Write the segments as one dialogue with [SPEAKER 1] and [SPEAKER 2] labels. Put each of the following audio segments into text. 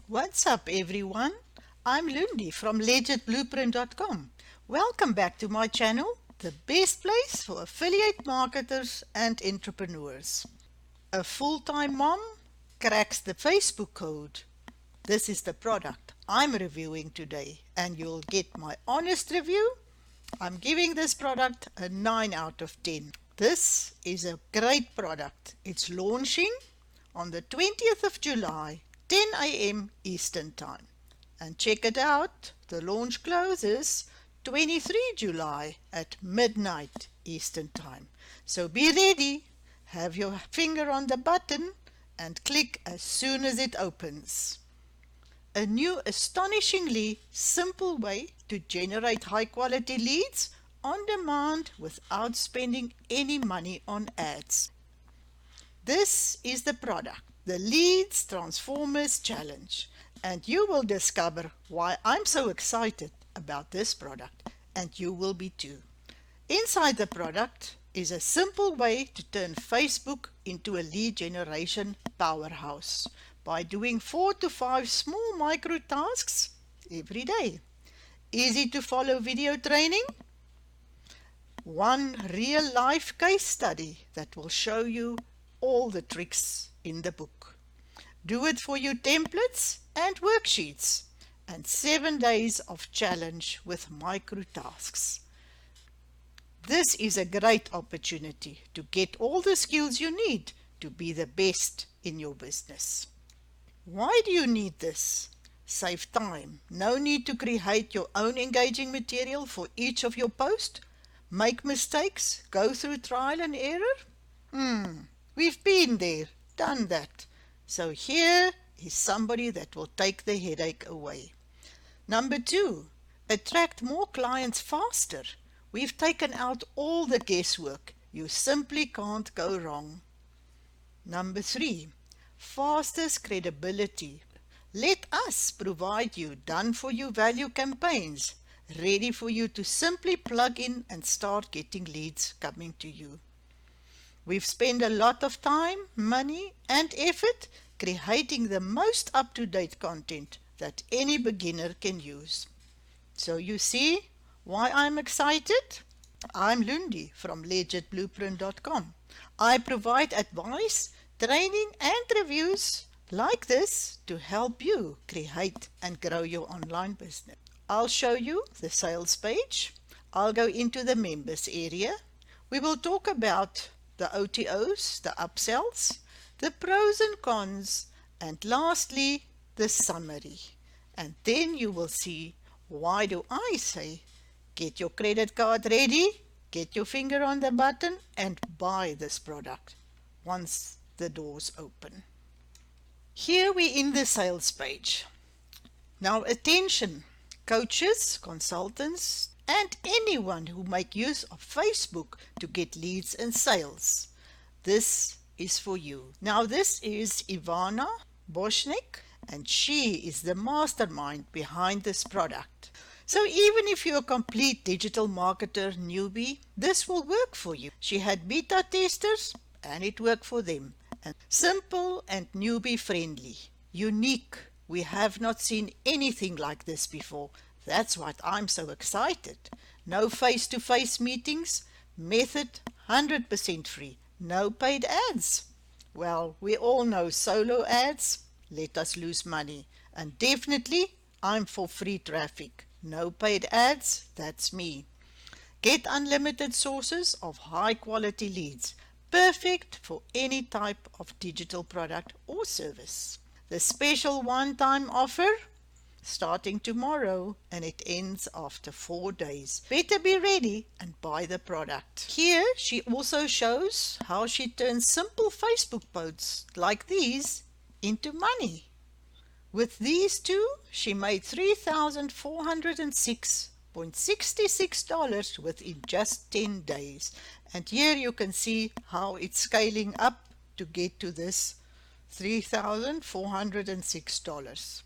[SPEAKER 1] What's up, everyone? I'm Lundi from LegitBlueprint.com. Welcome back to my channel, the best place for affiliate marketers and entrepreneurs. A full-time mom cracks the Facebook code. This is the product I'm reviewing today, and you'll get my honest review. I'm giving this product a 9 out of 10. This is a great product. It's launching on the 20th of July, 10 a.m. Eastern Time. And check it out, the launch closes 23 July at midnight Eastern Time. So be ready, have your finger on the button and click as soon as it opens. A new astonishingly simple way to generate high quality leads on demand without spending any money on ads. This is the product, the Leads Transformers Challenge, and you will discover why I'm so excited about this product, and you will be too. Inside the product is a simple way to turn Facebook into a lead generation powerhouse by doing 4 to 5 small micro tasks every day. Easy to follow video training. One real life case study that will show you all the tricks in the book. Do it for you templates and worksheets, and 7 days of challenge with micro tasks. This is a great opportunity to get all the skills you need to be the best in your business. Why do you need this? Save time. No need to create your own engaging material for each of your posts. Make mistakes. Go through trial and error. We've been there, done that. So here is somebody that will take the headache away. Number 2, attract more clients faster. We've taken out all the guesswork. You simply can't go wrong. Number 3, fastest credibility. Let us provide you done-for-you value campaigns, ready for you to simply plug in and start getting leads coming to you. We've spent a lot of time, money, and effort creating the most up-to-date content that any beginner can use. So you see why I'm excited? I'm Lundi from LegitBlueprint.com. I provide advice, training, and reviews like this to help you create and grow your online business. I'll show you the sales page. I'll go into the members area. We will talk about the OTOs, the upsells, the pros and cons, and lastly, the summary. And then you will see why do I say get your credit card ready, get your finger on the button, and buy this product once the doors open. Here we're in the sales page. Now attention, coaches, consultants, and anyone who make use of Facebook to get leads and sales. This is for you. Now this is Ivana Boschnik, and she is the mastermind behind this product. So even if you're a complete digital marketer newbie, this will work for you. She had beta testers and it worked for them. And simple and newbie friendly, unique. We have not seen anything like this before. That's what I'm so excited. No face-to-face meetings, method 100% free, no paid ads. Well, we all know solo ads let us lose money, and definitely I'm for free traffic. No paid ads, that's me. Get unlimited sources of high quality leads, perfect for any type of digital product or service. The special one-time offer starting tomorrow, and it ends after 4 days. Better be ready and buy the product. Here she also shows how she turns simple Facebook posts like these into money. With these two, she made $3,406.66 within just 10 days. And here you can see how it's scaling up to get to this $3,406.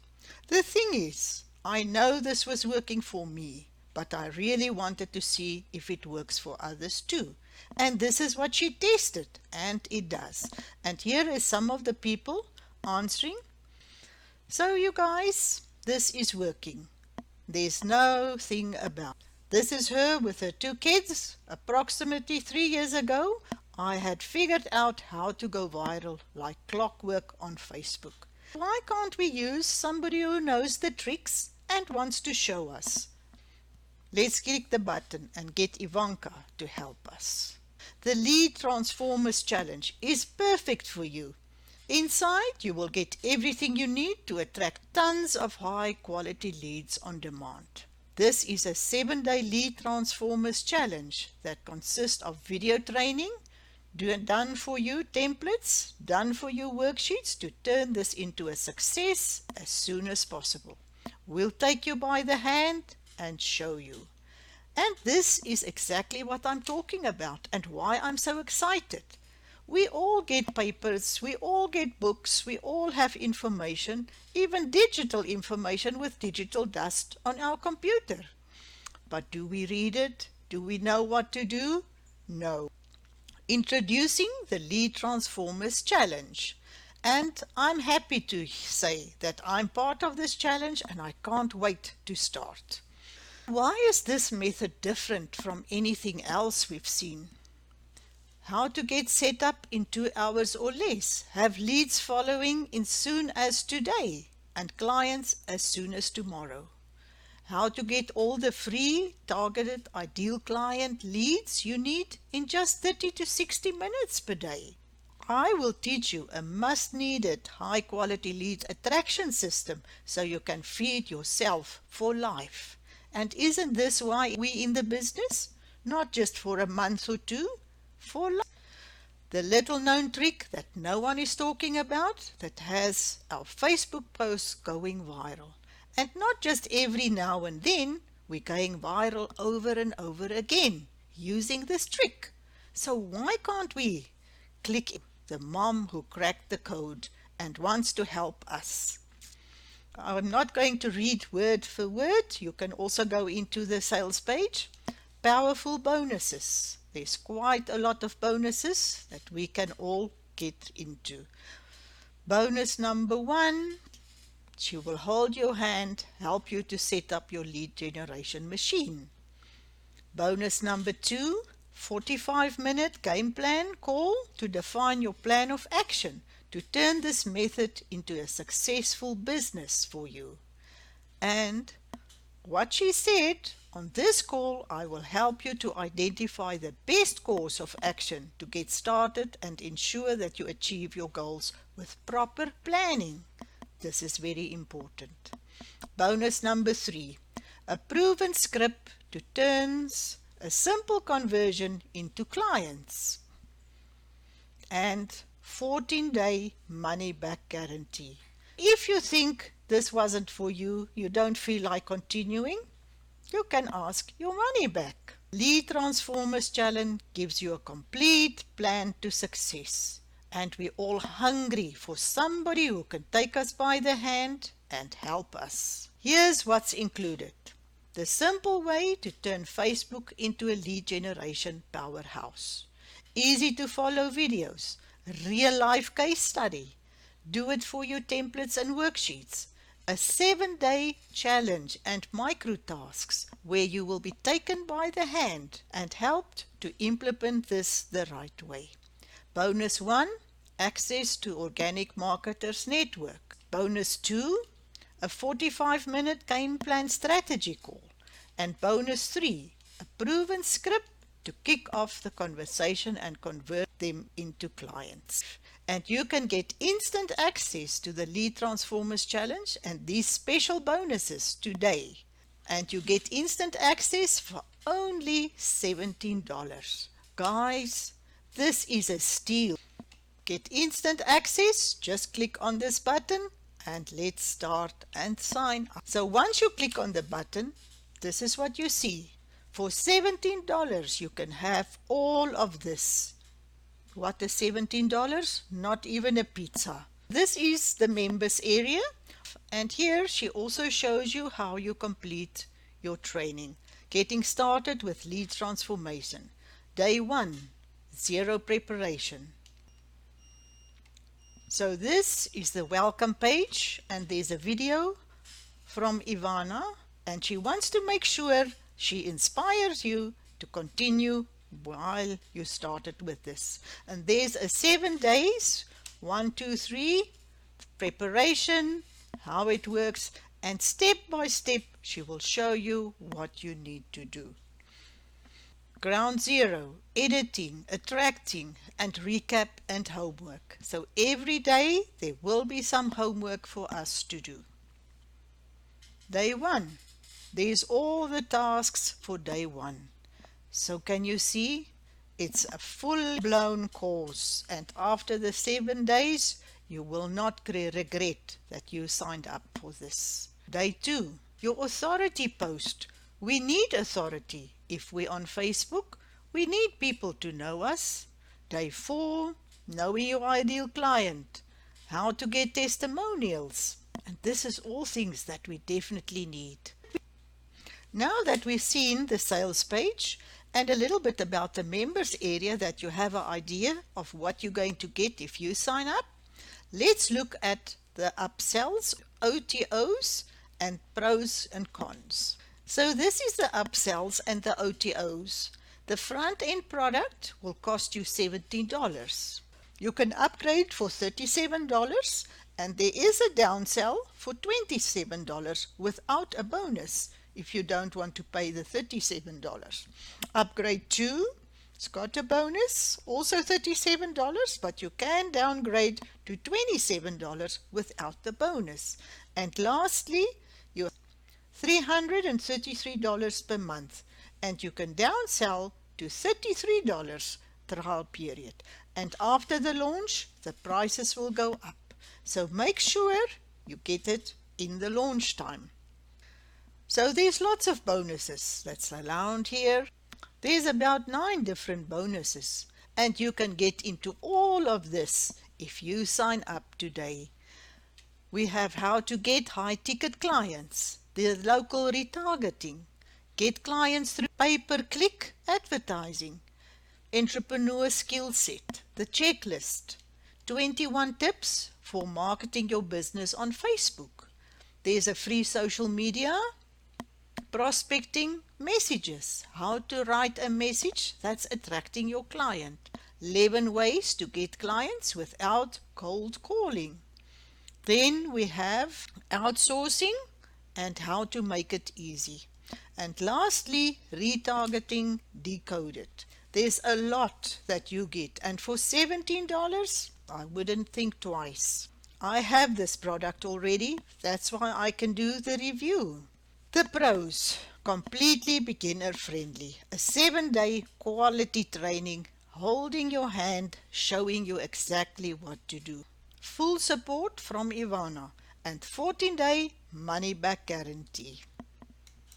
[SPEAKER 1] The thing is, I know this was working for me, but I really wanted to see if it works for others too. And this is what she tested, and it does. And here is some of the people answering. So you guys, this is working. There's no thing about it. This is her with her 2 kids. Approximately 3 years ago, I had figured out how to go viral like clockwork on Facebook. Why can't we use somebody who knows the tricks and wants to show us? Let's click the button and get Ivanka to help us. The Lead Transformers Challenge is perfect for you. Inside, you will get everything you need to attract tons of high-quality leads on demand. This is a 7-day Lead Transformers Challenge that consists of video training, done for you templates, done for you worksheets to turn this into a success as soon as possible. We'll take you by the hand and show you. And this is exactly what I'm talking about and why I'm so excited. We all get papers, we all get books, we all have information, even digital information with digital dust on our computer. But do we read it? Do we know what to do? No. Introducing the Lead Transformers Challenge. And I'm happy to say that I'm part of this challenge and I can't wait to start. Why is this method different from anything else we've seen? How to get set up in 2 hours or less, have leads following in soon as today and clients as soon as tomorrow. How to get all the free targeted ideal client leads you need in just 30 to 60 minutes per day. I will teach you a must-needed high-quality lead attraction system so you can feed yourself for life. And isn't this why we in the business? Not just for a month or two, for life. The little known trick that no one is talking about that has our Facebook posts going viral. And not just every now and then, we're going viral over and over again using this trick. So why can't we click the mom who cracked the code and wants to help us? I'm not going to read word for word. You can also go into the sales page. Powerful bonuses. There's quite a lot of bonuses that we can all get into. Bonus number 1, she will hold your hand, help you to set up your lead generation machine. Bonus number 2, 45-minute game plan call to define your plan of action to turn this method into a successful business for you. And what she said, on this call I will help you to identify the best course of action to get started and ensure that you achieve your goals with proper planning. This is very important. Bonus number 3, a proven script to turns a simple conversion into clients. And 14-day money-back guarantee. If you think this wasn't for you, you don't feel like continuing, you can ask your money back. Lead Transformers Challenge gives you a complete plan to success. And we're all hungry for somebody who can take us by the hand and help us. Here's what's included. The simple way to turn Facebook into a lead generation powerhouse. Easy to follow videos. Real life case study. Do it for you templates and worksheets. A 7-day challenge and micro tasks where you will be taken by the hand and helped to implement this the right way. Bonus 1, access to Organic Marketers Network. Bonus 2, a 45-minute game plan strategy call. And bonus 3, a proven script to kick off the conversation and convert them into clients. And you can get instant access to the Lead Transformers Challenge and these special bonuses today. And you get instant access for only $17. Guys, this is a steal. Get instant access, just click on this button and let's start and sign up. So once you click on the button, this is what you see. For $17, you can have all of this. What is $17? Not even a pizza. This is the members area, and here she also shows you how you complete your training. Getting started with lead transformation. Day 1, 0 preparation. So this is the welcome page, and there's a video from Ivana, and she wants to make sure she inspires you to continue while you started with this. And there's a 7 days, 1, 2, 3, preparation, how it works, and step by step she will show you what you need to do. Ground zero, editing, attracting, and recap and homework. So every day there will be some homework for us to do. Day 1. There's all the tasks for day 1. So can you see? It's a full-blown course, and after the 7 days you will not regret that you signed up for this. Day 2. Your authority post. We need authority. If we're on Facebook, we need people to know us. Day 4. Knowing your ideal client. How to get testimonials. And this is all things that we definitely need. Now that we've seen the sales page and a little bit about the members area, that you have an idea of what you're going to get if you sign up, let's look at the upsells, OTOs, and pros and cons. So this is the upsells and the OTOs. The front end product will cost you $17. You can upgrade for $37, and there is a downsell for $27 without a bonus if you don't want to pay the $37. Upgrade 2, it's got a bonus, also $37, but you can downgrade to $27 without the bonus. And lastly, your $333 per month, and you can downsell to $33 trial period. And after the launch, the prices will go up. So make sure you get it in the launch time. So there's lots of bonuses. That's around here. There's about 9 different bonuses, and you can get into all of this if you sign up today. We have how to get high ticket clients, the local retargeting, get clients through pay-per-click advertising, entrepreneur skill set, the checklist, 21 tips for marketing your business on Facebook. There's a free social media, prospecting messages, how to write a message that's attracting your client, 11 ways to get clients without cold calling. Then we have outsourcing and how to make it easy. And lastly, retargeting decoded. There's a lot that you get, and for $17, I wouldn't think twice. I have this product already, that's why I can do the review. The pros, completely beginner friendly, a 7-day quality training, holding your hand, showing you exactly what to do. Full support from Ivana and 14-day money back guarantee.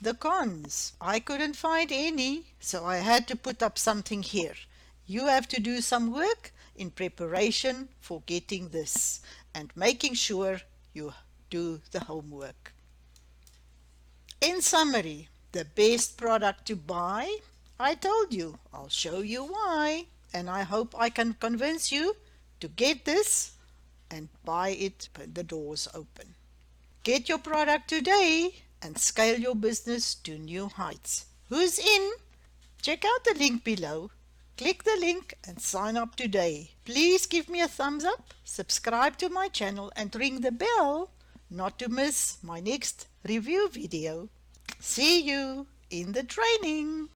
[SPEAKER 1] The cons, I couldn't find any, so I had to put up something here. You have to do some work in preparation for getting this and making sure you do the homework. In summary, the best product to buy, I told you, I'll show you why, and I hope I can convince you to get this and buy it when the doors open. Get your product today and scale your business to new heights. Who's in? Check out the link below. Click the link and sign up today. Please give me a thumbs up, subscribe to my channel, and ring the bell not to miss my next review video. See you in the training.